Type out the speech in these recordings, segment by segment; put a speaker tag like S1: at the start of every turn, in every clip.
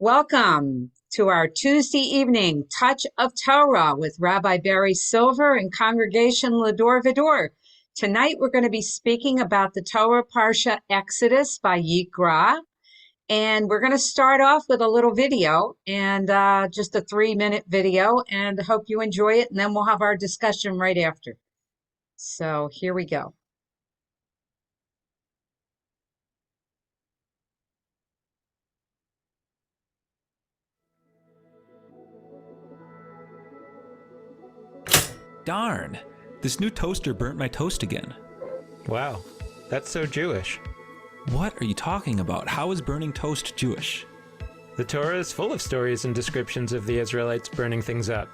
S1: Welcome to our Tuesday evening Touch of Torah with Rabbi Barry Silver and Congregation Va-Dor. Tonight we're going to be speaking about the Torah Parsha Exodus VAYIKRA, and we're going to start off with a little video and just a 3-minute video, and hope you enjoy it, and then we'll have our discussion right after. So here we go.
S2: Darn, this new toaster burnt my toast again.
S3: Wow, that's so Jewish.
S2: What are you talking about? How is burning toast Jewish?
S3: The Torah is full of stories and descriptions of the Israelites burning things up.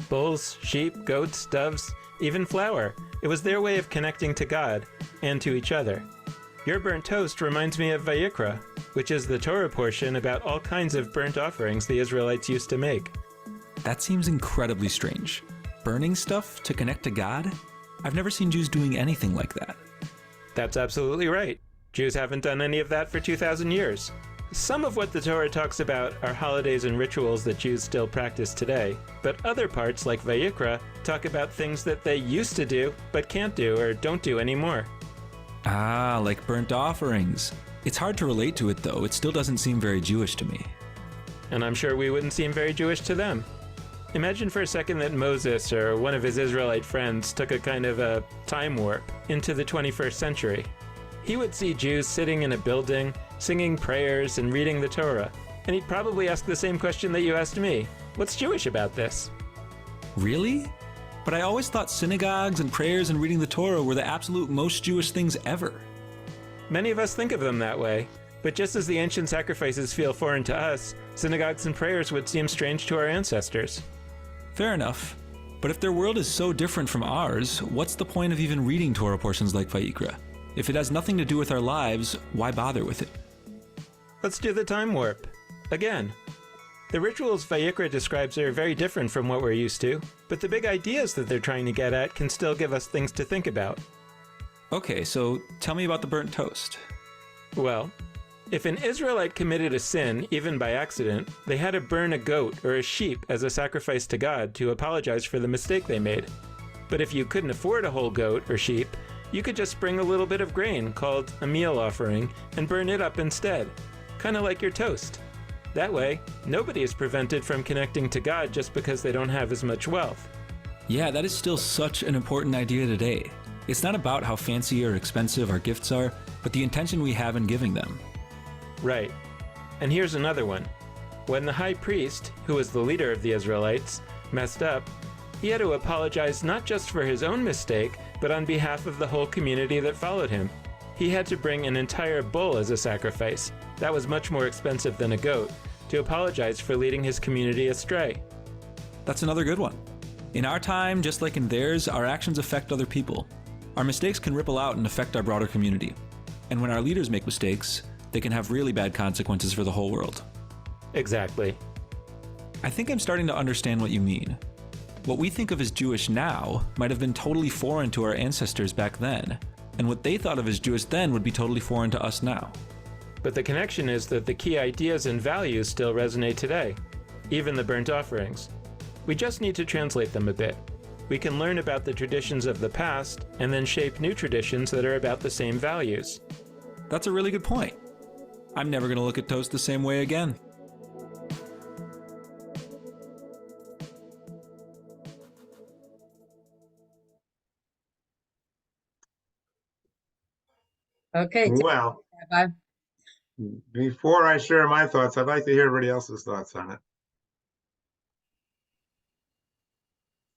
S3: Bulls, sheep, goats, doves, even flour. It was their way of connecting to God and to each other. Your burnt toast reminds me of Vayikra, which is the Torah portion about all kinds of burnt offerings the Israelites used to make.
S2: That seems incredibly strange. Burning stuff to connect to God? I've never seen Jews doing anything like that.
S3: That's absolutely right. Jews haven't done any of that for 2,000 years. Some of what the Torah talks about are holidays and rituals that Jews still practice today, but other parts, like Vayikra, talk about things that they used to do, but can't do or don't do anymore.
S2: Ah, like burnt offerings. It's hard to relate to it though, it still doesn't seem very Jewish to me.
S3: And I'm sure we wouldn't seem very Jewish to them. Imagine for a second that Moses or one of his Israelite friends took a kind of a time warp into the 21st century. He would see Jews sitting in a building, singing prayers and reading the Torah, and he'd probably ask the same question that you asked me. What's Jewish about this?
S2: Really? But I always thought synagogues and prayers and reading the Torah were the absolute most Jewish things ever.
S3: Many of us think of them that way, but just as the ancient sacrifices feel foreign to us, synagogues and prayers would seem strange to our ancestors.
S2: Fair enough. But if their world is so different from ours, what's the point of even reading Torah portions like Vayikra? If it has nothing to do with our lives, why bother with it?
S3: Let's do the time warp. Again. The rituals Vayikra describes are very different from what we're used to, but the big ideas that they're trying to get at can still give us things to think about.
S2: Okay, so tell me about the burnt toast.
S3: Well, if an Israelite committed a sin, even by accident, they had to burn a goat or a sheep as a sacrifice to God to apologize for the mistake they made. But if you couldn't afford a whole goat or sheep, you could just bring a little bit of grain called a meal offering and burn it up instead, kind of like your toast. That way, nobody is prevented from connecting to God just because they don't have as much wealth.
S2: Yeah, that is still such an important idea today. It's not about how fancy or expensive our gifts are, but the intention we have in giving them.
S3: Right. And here's another one. When the high priest, who was the leader of the Israelites, messed up, he had to apologize not just for his own mistake, but on behalf of the whole community that followed him. He had to bring an entire bull as a sacrifice. That was much more expensive than a goat, to apologize for leading his community astray.
S2: That's another good one. In our time, just like in theirs, our actions affect other people. Our mistakes can ripple out and affect our broader community. And when our leaders make mistakes, they can have really bad consequences for the whole world.
S3: Exactly.
S2: I think I'm starting to understand what you mean. What we think of as Jewish now might have been totally foreign to our ancestors back then, and what they thought of as Jewish then would be totally foreign to us now.
S3: But the connection is that the key ideas and values still resonate today, even the burnt offerings. We just need to translate them a bit. We can learn about the traditions of the past and then shape new traditions that are about the same values.
S2: That's a really good point. I'm never going to look at toast the same way again.
S1: Okay,
S4: Well,
S1: Rabbi.
S4: before I share my thoughts, I'd like to hear everybody else's thoughts on it.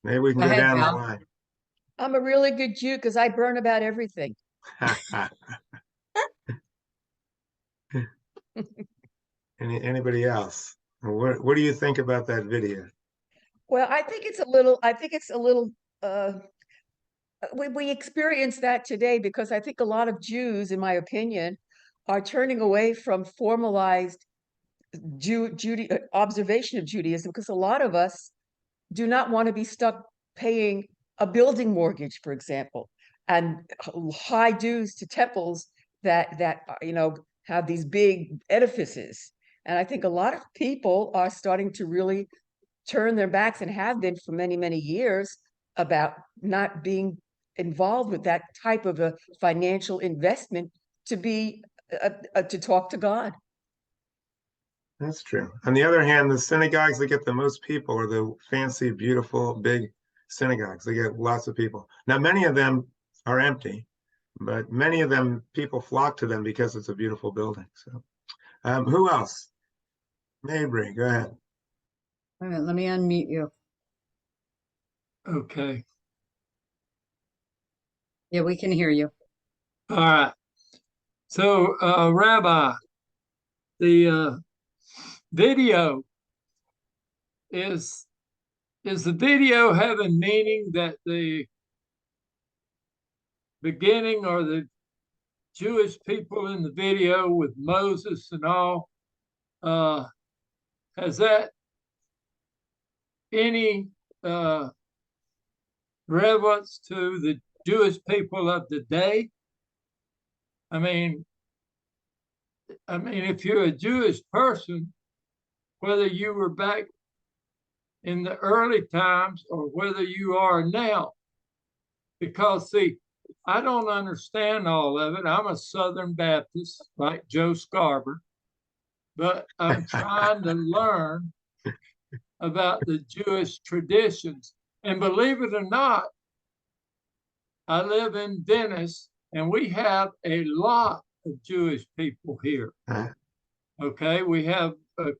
S4: Maybe we can
S1: Go
S4: go
S1: ahead,
S4: down the
S1: Val.
S4: line.
S5: I'm a really good Jew because I burn about everything.
S4: Anybody else? What do you think about that video?
S5: Well, I think it's a little, we experience that today because I think a lot of Jews, in my opinion, are turning away from formalized observation of Judaism because a lot of us do not want to be stuck paying a building mortgage, for example, and high dues to temples that have these big edifices. And I think a lot of people are starting to really turn their backs, and have been for many, many years, about not being involved with that type of a financial investment to be to talk to God.
S4: That's true. On the other hand, the synagogues that get the most people are the fancy, beautiful, big synagogues. They get lots of people. Now, many of them are empty, but many of them, people flock to them because it's a beautiful building. So, who else? Mabry, go ahead.
S1: All right, let me unmute you.
S6: Okay.
S1: Yeah, we can hear you.
S6: All right. So, Rabbi, the video is the video having meaning that the beginning, or the Jewish people in the video with Moses and all, has that any relevance to the Jewish people of the day? I mean, if you're a Jewish person, whether you were back in the early times or whether you are now, because see, I don't understand all of it. I'm a Southern Baptist like Joe Scarber, but I'm trying to learn about the Jewish traditions. And believe it or not, I live in Venice, and we have a lot of Jewish people here. Okay, we have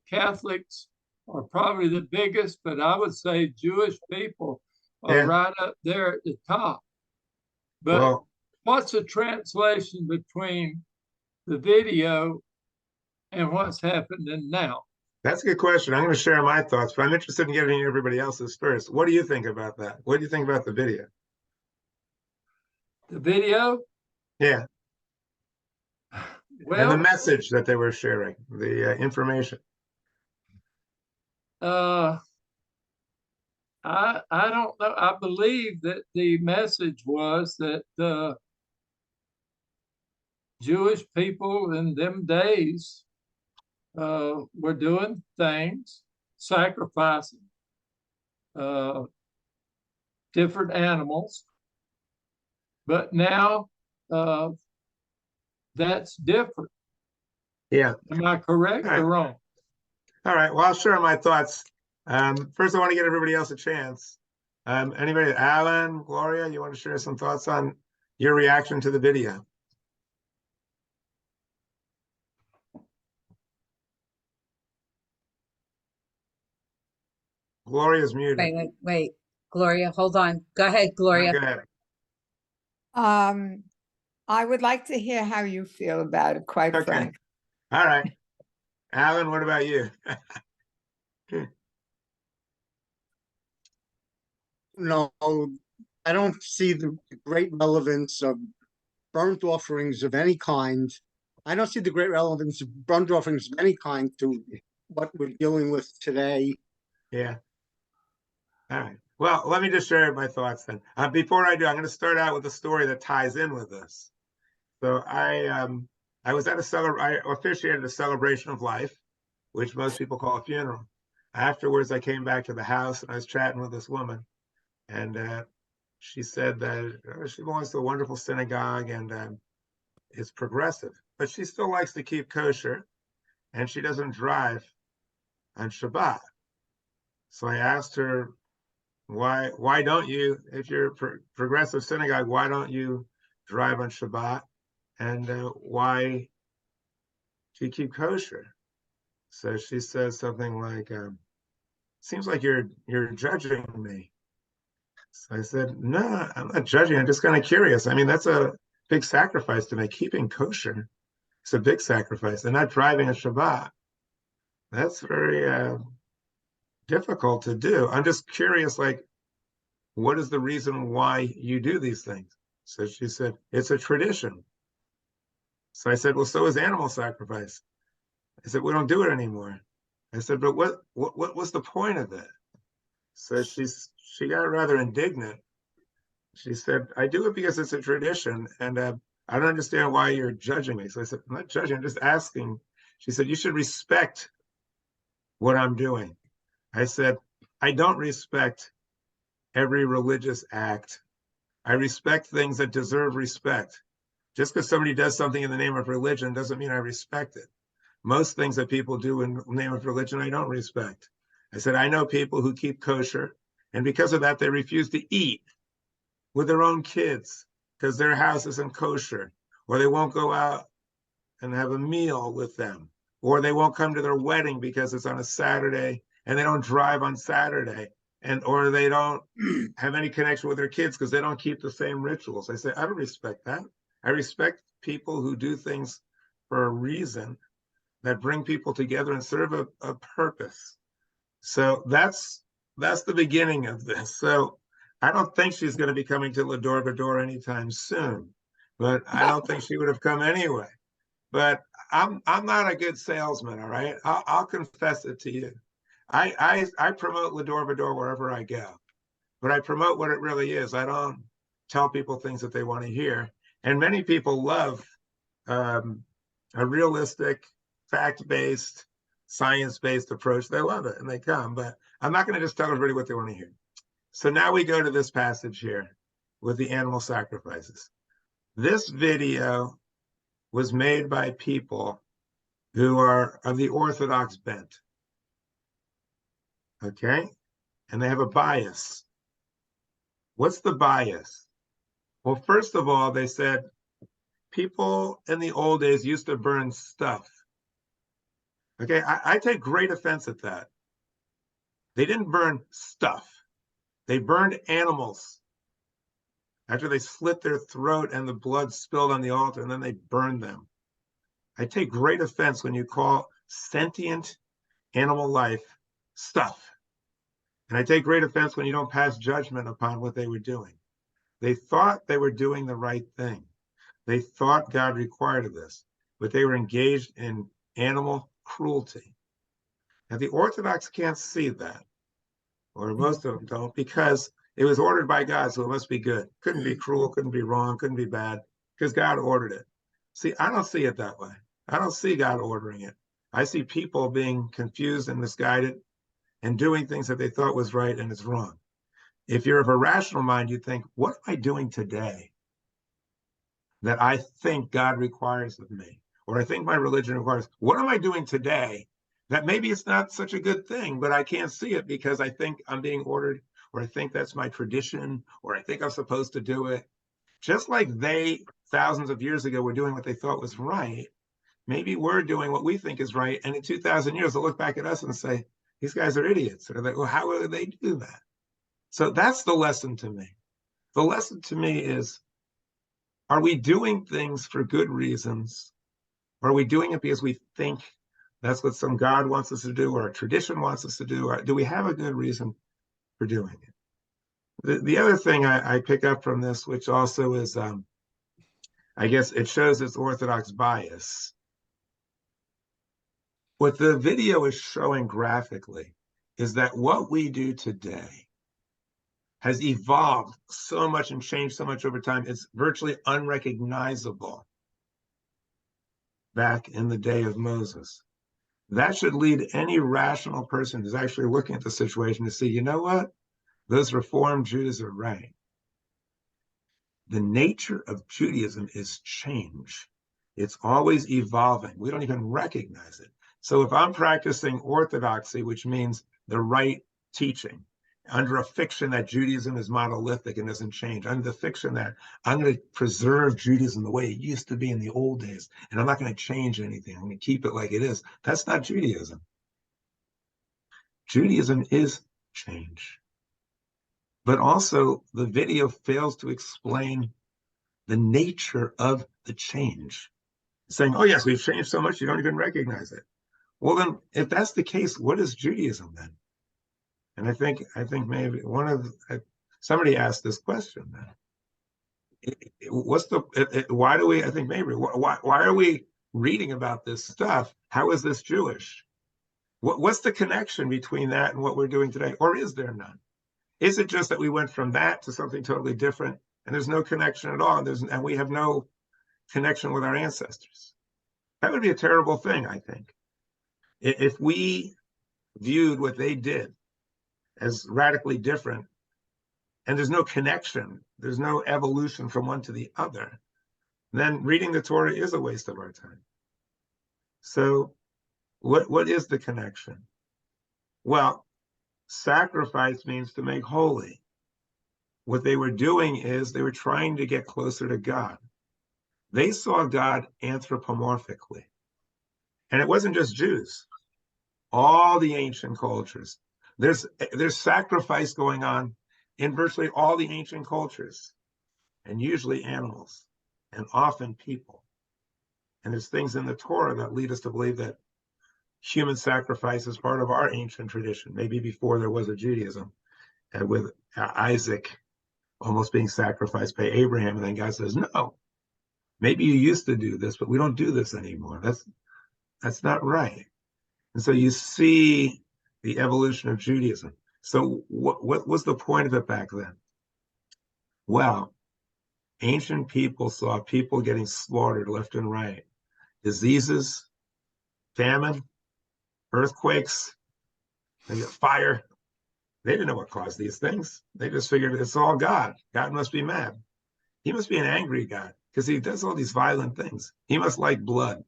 S6: Catholics are probably the biggest, but I would say Jewish people are right up there at the top. But what's the translation between the video and what's happening now?
S4: That's a good question. I'm going to share my thoughts, but I'm interested in getting everybody else's first. What do you think about that? What do you think about the video?
S6: The video?
S4: Yeah.
S6: Well,
S4: and the message that they were sharing, the information.
S6: I don't know. I believe that the message was that the Jewish people in them days were doing things, sacrificing different animals, but now that's different.
S4: Yeah.
S6: Am I correct or wrong?
S4: All right. Well, I'll share my thoughts. First, I want to give everybody else a chance. Anybody, Alan, Gloria, you want to share some thoughts on your reaction to the video? Gloria's muted.
S1: Wait. Gloria, hold on. Go ahead, Gloria.
S4: Go ahead.
S7: I would like to hear how you feel about it, quite frankly.
S4: All right. Alan, what about you?
S8: No, I don't see the great relevance of burnt offerings of any kind. I don't see the great relevance of burnt offerings of any kind to what we're dealing with today.
S4: Yeah. All right. Well, let me just share my thoughts then. Before I do, I'm going to start out with a story that ties in with this. So I was at I officiated a celebration of life, which most people call a funeral. Afterwards, I came back to the house and I was chatting with this woman, and she said that she belongs to a wonderful synagogue and it's progressive, but she still likes to keep kosher, and she doesn't drive on Shabbat. So I asked her, why don't you, if you're a progressive synagogue, why don't you drive on Shabbat? And why do you keep kosher? So she says something like, seems like you're judging me. So I said, no, I'm not judging. I'm just kind of curious. I mean, that's a big sacrifice to make. Keeping kosher, it's a big sacrifice. And not driving a Shabbat, that's very difficult to do. I'm just curious, like, what is the reason why you do these things? So she said, it's a tradition. So I said, well, so is animal sacrifice. I said, we don't do it anymore. I said, but what was the point of it? So she got rather indignant. She said, I do it because it's a tradition, and I don't understand why you're judging me. So I said, I'm not judging, I'm just asking. She said, you should respect what I'm doing. I said, I don't respect every religious act. I respect things that deserve respect. Just because somebody does something in the name of religion doesn't mean I respect it. Most things that people do in the name of religion, I don't respect. I said, I know people who keep kosher, and because of that, they refuse to eat with their own kids because their house isn't kosher, or they won't go out and have a meal with them, or they won't come to their wedding because it's on a Saturday and they don't drive on Saturday, and or they don't have any connection with their kids because they don't keep the same rituals. I say, I don't respect that. I respect people who do things for a reason that bring people together and serve a purpose. So that's the beginning of this. So I don't think she's going to be coming to Lador Va-Dor anytime soon, but I don't think she would have come anyway. But I'm not a good salesman, all right? I'll confess it to you. I promote Lador Va-Dor wherever I go, but I promote what it really is. I don't tell people things that they want to hear. And many people love a realistic, fact-based, science-based approach. They love it and they come, but I'm not going to just tell everybody what they want to hear. So now we go to this passage here with the animal sacrifices. This video was made by people who are of the Orthodox bent. Okay? And they have a bias. What's the bias? Well, first of all, they said people in the old days used to burn stuff. Okay, I take great offense at that. They didn't burn stuff. They burned animals. After they slit their throat and the blood spilled on the altar, and then they burned them. I take great offense when you call sentient animal life stuff. And I take great offense when you don't pass judgment upon what they were doing. They thought they were doing the right thing. They thought God required of this, but they were engaged in animal cruelty. Now, the Orthodox can't see that, or most of them don't, because it was ordered by God, so it must be good. Couldn't be cruel, couldn't be wrong, couldn't be bad, because God ordered it. See, I don't see it that way. I don't see God ordering it. I see people being confused and misguided and doing things that they thought was right and it's wrong. If you're of a rational mind, you think, what am I doing today that I think God requires of me? Or I think my religion requires, what am I doing today that maybe it's not such a good thing, but I can't see it because I think I'm being ordered, or I think that's my tradition, or I think I'm supposed to do it. Just like they, thousands of years ago, were doing what they thought was right, maybe we're doing what we think is right. And in 2,000 years, they'll look back at us and say, these guys are idiots. Or like, well, how would they do that? So that's the lesson to me. The lesson to me is, are we doing things for good reasons? Or are we doing it because we think that's what some God wants us to do, or a tradition wants us to do? Or do we have a good reason for doing it? The other thing I pick up from this, which also is, I guess it shows its Orthodox bias. What the video is showing graphically is that what we do today has evolved so much and changed so much over time, it's virtually unrecognizable back in the day of Moses. That should lead any rational person who's actually looking at the situation to see, you know what? Those Reformed Jews are right. The nature of Judaism is change. It's always evolving. We don't even recognize it. So if I'm practicing orthodoxy, which means the right teaching, under a fiction that Judaism is monolithic and doesn't change, under the fiction that I'm going to preserve Judaism the way it used to be in the old days, and I'm not going to change anything, I'm going to keep it like it is, that's not Judaism. Judaism is change. But also, the video fails to explain the nature of the change. Saying, oh yes, we've changed so much you don't even recognize it. Well then, if that's the case, what is Judaism then? And I think maybe somebody asked this question then. Why do we, I think maybe, why are we reading about this stuff? How is this Jewish? What's the connection between that and what we're doing today? Or is there none? Is it just that we went from that to something totally different and there's no connection at all, and we have no connection with our ancestors? That would be a terrible thing, I think. If we viewed what they did as radically different, and there's no connection, there's no evolution from one to the other, then reading the Torah is a waste of our time. So what is the connection? Well, sacrifice means to make holy. What they were doing is they were trying to get closer to God. They saw God anthropomorphically. And it wasn't just Jews. All the ancient cultures. There's sacrifice going on in virtually all the ancient cultures, and usually animals, and often people. And there's things in the Torah that lead us to believe that human sacrifice is part of our ancient tradition, maybe before there was a Judaism, with Isaac almost being sacrificed by Abraham. And then God says, no, maybe you used to do this, but we don't do this anymore. That's not right. And so you see the evolution of Judaism. So what was the point of it back then? Well, ancient people saw people getting slaughtered left and right. Diseases, famine, earthquakes, fire. They didn't know what caused these things. They just figured it's all God. God must be mad. He must be an angry God because he does all these violent things. He must like blood.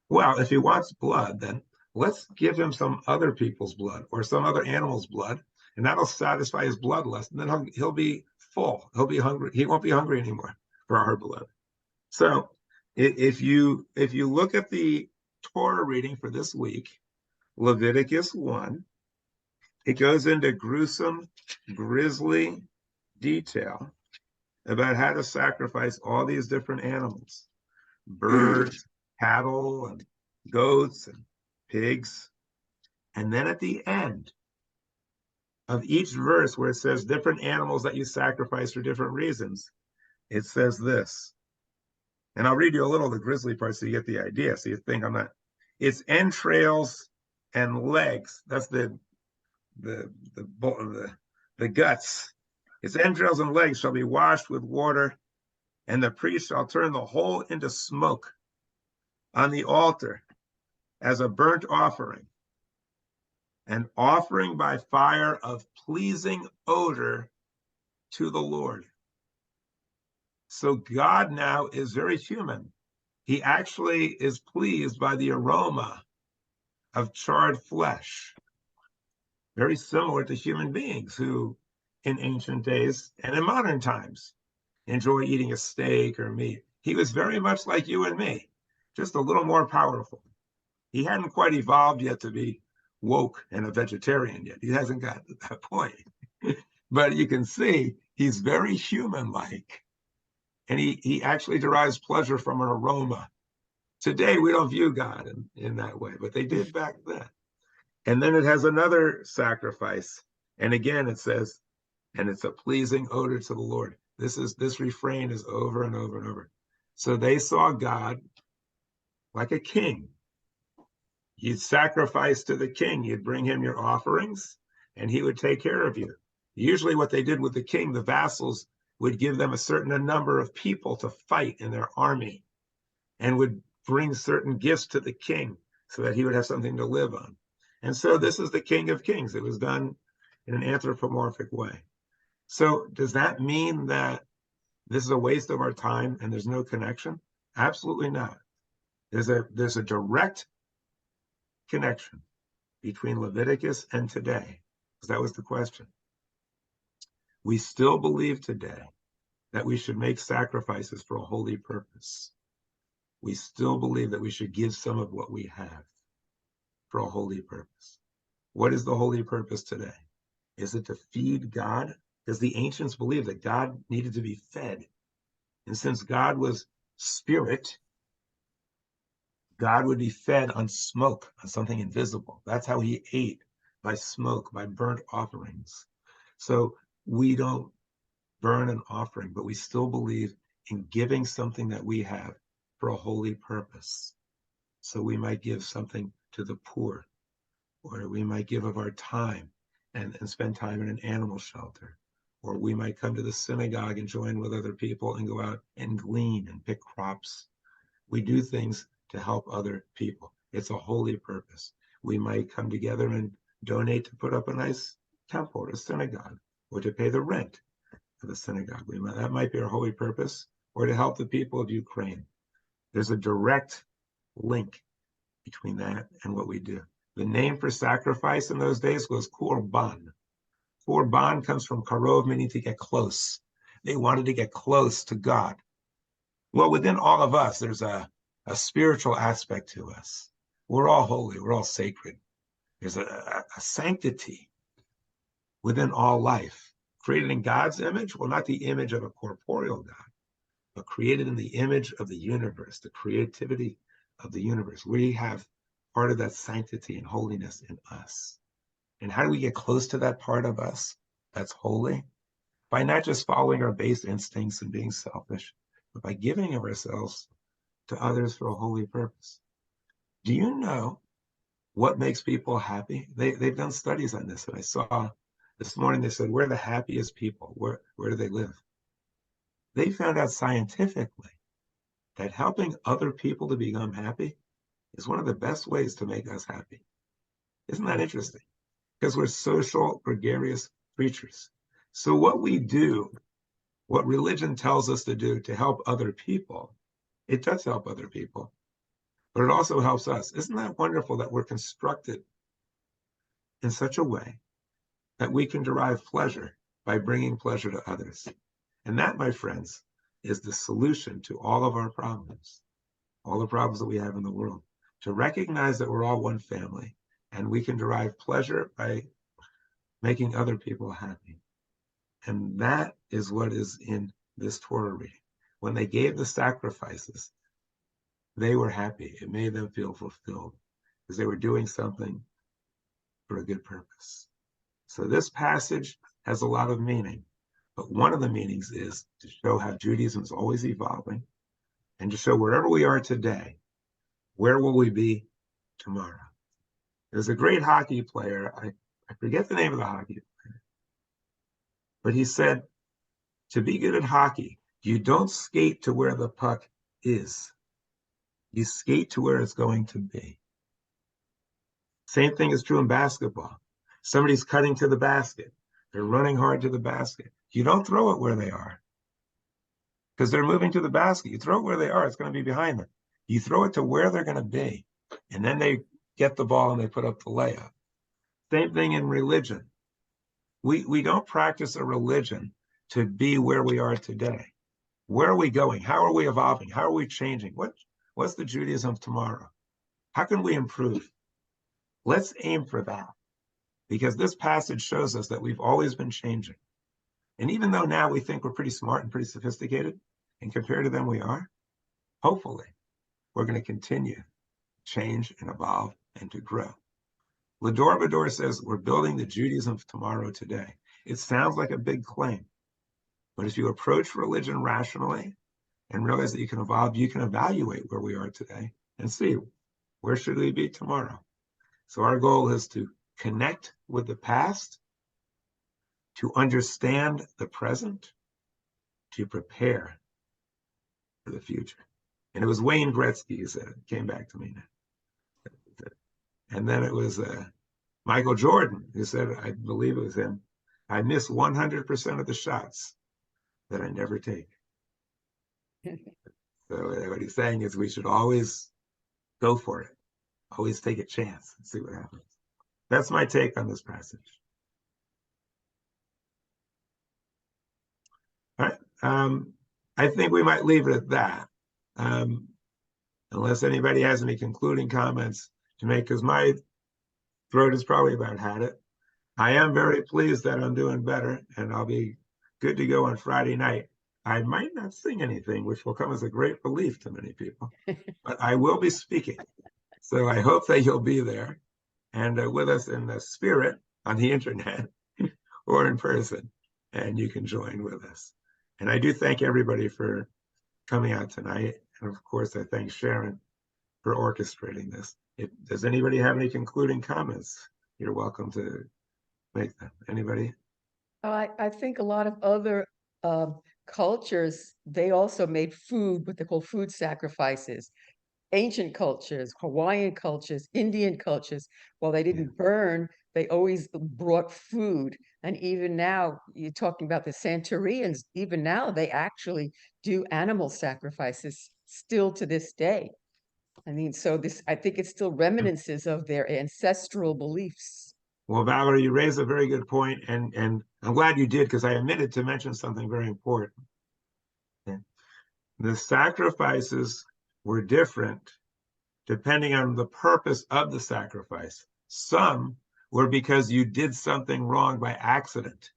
S4: Well, if he wants blood, then let's give him some other people's blood or some other animal's blood, and that'll satisfy his bloodlust. And then he'll be full. He'll be hungry. He won't be hungry anymore for our blood. So if you look at the Torah reading for this week, Leviticus 1, it goes into gruesome, grisly detail about how to sacrifice all these different animals, birds, cattle, and goats, and pigs. And then at the end of each verse where it says different animals that you sacrifice for different reasons, it says this. And I'll read you a little of the grisly part so you get the idea. So you think I'm not. It's entrails and legs. That's the guts. Its entrails and legs shall be washed with water, and the priest shall turn the whole into smoke on the altar as a burnt offering, an offering by fire of pleasing odor to the Lord. So God now is very human. He actually is pleased by the aroma of charred flesh, very similar to human beings who in ancient days and in modern times enjoy eating a steak or meat. He was very much like you and me, just a little more powerful. He hadn't quite evolved yet to be woke and a vegetarian yet. He hasn't got to that point. But you can see he's very human-like. And he actually derives pleasure from an aroma. Today, we don't view God in that way, but they did back then. And then it has another sacrifice. And again, it says, and it's a pleasing odor to the Lord. This refrain is over and over and over. So they saw God like a king. You'd sacrifice to the king. You'd bring him your offerings, and he would take care of you. Usually what they did with the king, the vassals would give them a certain number of people to fight in their army and would bring certain gifts to the king so that he would have something to live on. And so this is the King of Kings. It was done in an anthropomorphic way. So does that mean that this is a waste of our time and there's no connection? Absolutely not. There's a direct connection between Leviticus and today, because that was the question. We still believe today that we should make sacrifices for a holy purpose. We still believe that we should give some of what we have for a holy purpose. What is the holy purpose today? Is it to feed God? Because the ancients believed that God needed to be fed. And since God was spirit, God would be fed on smoke, on something invisible. That's how he ate, by smoke, by burnt offerings. So we don't burn an offering, but we still believe in giving something that we have for a holy purpose. So we might give something to the poor, or we might give of our time and spend time in an animal shelter, or we might come to the synagogue and join with other people and go out and glean and pick crops. We do things to help other people. It's a holy purpose. We might come together and donate to put up a nice temple or a synagogue, or to pay the rent of the synagogue. That might be our holy purpose, or to help the people of Ukraine. There's a direct link between that and what we do. The name for sacrifice in those days was korban. Korban comes from karov, meaning to get close. They wanted to get close to God. Well, within all of us, there's a spiritual aspect to us. We're all holy, we're all sacred. There's a sanctity within all life, created in God's image. Well, not the image of a corporeal God, but created in the image of the universe, the creativity of the universe. We have part of that sanctity and holiness in us. And how do we get close to that part of us that's holy? By not just following our base instincts and being selfish, but by giving of ourselves to others for a holy purpose. Do you know what makes people happy? They've done studies on this, and I saw this morning, they said, we're the happiest people. Where do they live? They found out scientifically that helping other people to become happy is one of the best ways to make us happy. Isn't that interesting? Because we're social, gregarious creatures. So what we do, what religion tells us to do to help other people, it does help other people, but it also helps us. Isn't that wonderful that we're constructed in such a way that we can derive pleasure by bringing pleasure to others? And that, my friends, is the solution to all of our problems, all the problems that we have in the world. To recognize that we're all one family, and we can derive pleasure by making other people happy. And that is what is in this Torah reading. When they gave the sacrifices, they were happy. It made them feel fulfilled because they were doing something for a good purpose. So this passage has a lot of meaning, but one of the meanings is to show how Judaism is always evolving, and to show wherever we are today, where will we be tomorrow? There's a great hockey player, I forget the name of the hockey player, but he said, to be good at hockey, you don't skate to where the puck is. You skate to where it's going to be. Same thing is true in basketball. Somebody's cutting to the basket. They're running hard to the basket. You don't throw it where they are, because they're moving to the basket. You throw it where they are, it's going to be behind them. You throw it to where they're going to be, and then they get the ball and they put up the layup. Same thing in religion. We don't practice a religion to be where we are today. Where are we going? How are we evolving? How are we changing? What's the Judaism of tomorrow? How can we improve? Let's aim for that, because this passage shows us that we've always been changing. And even though now we think we're pretty smart and pretty sophisticated, and compared to them we are, hopefully we're going to continue to change and evolve and to grow. Va-Dor says we're building the Judaism of tomorrow today. It sounds like a big claim, but if you approach religion rationally and realize that you can evolve, you can evaluate where we are today and see where should we be tomorrow. So our goal is to connect with the past, to understand the present, to prepare for the future. And it was Wayne Gretzky who said it, came back to me now. And then it was Michael Jordan who said, I believe it was him, I miss 100% of the shots that I never take. So what he's saying is we should always go for it. Always take a chance and see what happens. That's my take on this passage. All right. I think we might leave it at that. Unless anybody has any concluding comments to make, because my throat has probably about had it. I am very pleased that I'm doing better, and I'll be good to go on Friday night. I might not sing anything, which will come as a great relief to many people, but I will be speaking. So I hope that you'll be there and with us in the spirit on the internet or in person, and you can join with us. And I do thank everybody for coming out tonight. And of course, I thank Sharon for orchestrating this. Does anybody have any concluding comments? You're welcome to make them. Anybody?
S5: I think a lot of other cultures, they also made food, what they call food sacrifices. ancient cultures, Hawaiian cultures, Indian cultures, while they didn't burn, they always brought food. And even now, you're talking about the Santorians, even now they actually do animal sacrifices still to this day. I mean, so this, I think it's still reminiscences of their ancestral beliefs.
S4: Well, Valerie, you raised a very good point, and I'm glad you did, because I omitted to mention something very important. The sacrifices were different depending on the purpose of the sacrifice. Some were because you did something wrong by accident.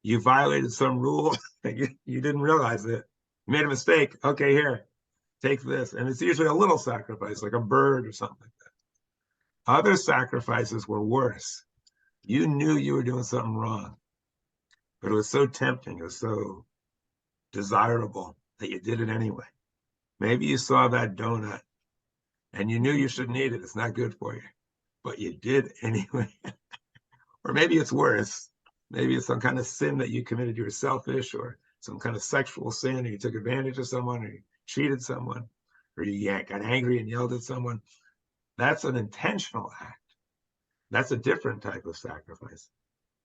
S4: You violated some rule that you didn't realize it. You made a mistake. Okay, here, take this. And it's usually a little sacrifice, like a bird or something like that. Other sacrifices were worse. You knew you were doing something wrong, but it was so tempting, it was so desirable that you did it anyway. Maybe you saw that donut and you knew you shouldn't eat it. It's not good for you, but you did anyway. Or maybe it's worse. Maybe it's some kind of sin that you committed. You were selfish, or some kind of sexual sin, or you took advantage of someone, or you cheated someone, or you got angry and yelled at someone. That's an intentional act. That's a different type of sacrifice.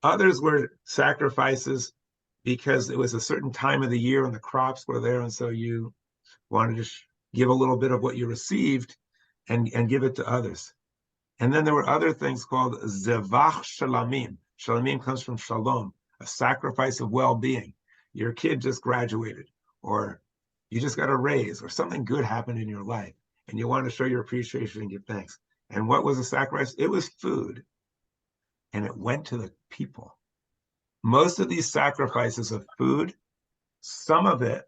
S4: Others were sacrifices because it was a certain time of the year and the crops were there, and so you wanted to give a little bit of what you received and give it to others. And then there were other things called zevach shalamim. Shalamim comes from shalom, a sacrifice of well-being. Your kid just graduated, or you just got a raise, or something good happened in your life, and you want to show your appreciation and give thanks. And what was a sacrifice? It was food, and it went to the people. Most of these sacrifices of food, some of it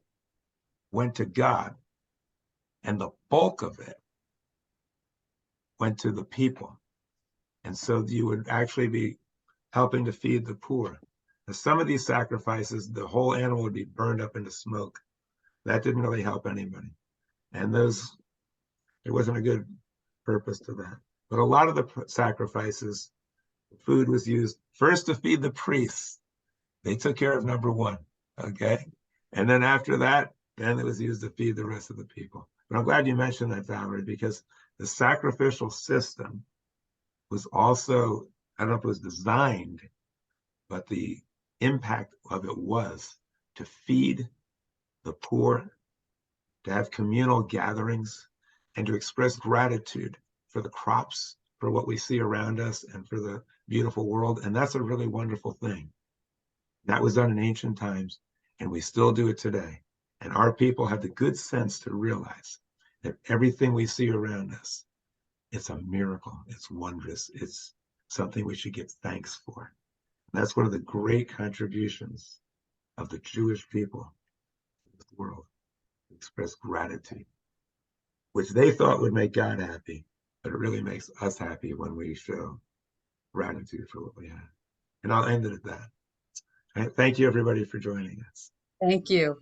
S4: went to God, and the bulk of it went to the people. And so you would actually be helping to feed the poor. Now, some of these sacrifices, the whole animal would be burned up into smoke. That didn't really help anybody. And there wasn't a good purpose to that. But a lot of the sacrifices, food was used first to feed the priests. They took care of number one, okay? And then after that, then it was used to feed the rest of the people. But I'm glad you mentioned that, Valerie, because the sacrificial system was also, I don't know if it was designed, but the impact of it was to feed the poor, to have communal gatherings, and to express gratitude for the crops, for what we see around us, and for the beautiful world. And that's a really wonderful thing. That was done in ancient times, and we still do it today. And our people have the good sense to realize that everything we see around us, it's a miracle, it's wondrous, it's something we should give thanks for. And that's one of the great contributions of the Jewish people in the world, to express gratitude, which they thought would make God happy, but it really makes us happy when we show gratitude for what we have. And I'll end it at that. Thank you, everybody, for joining us.
S1: Thank you.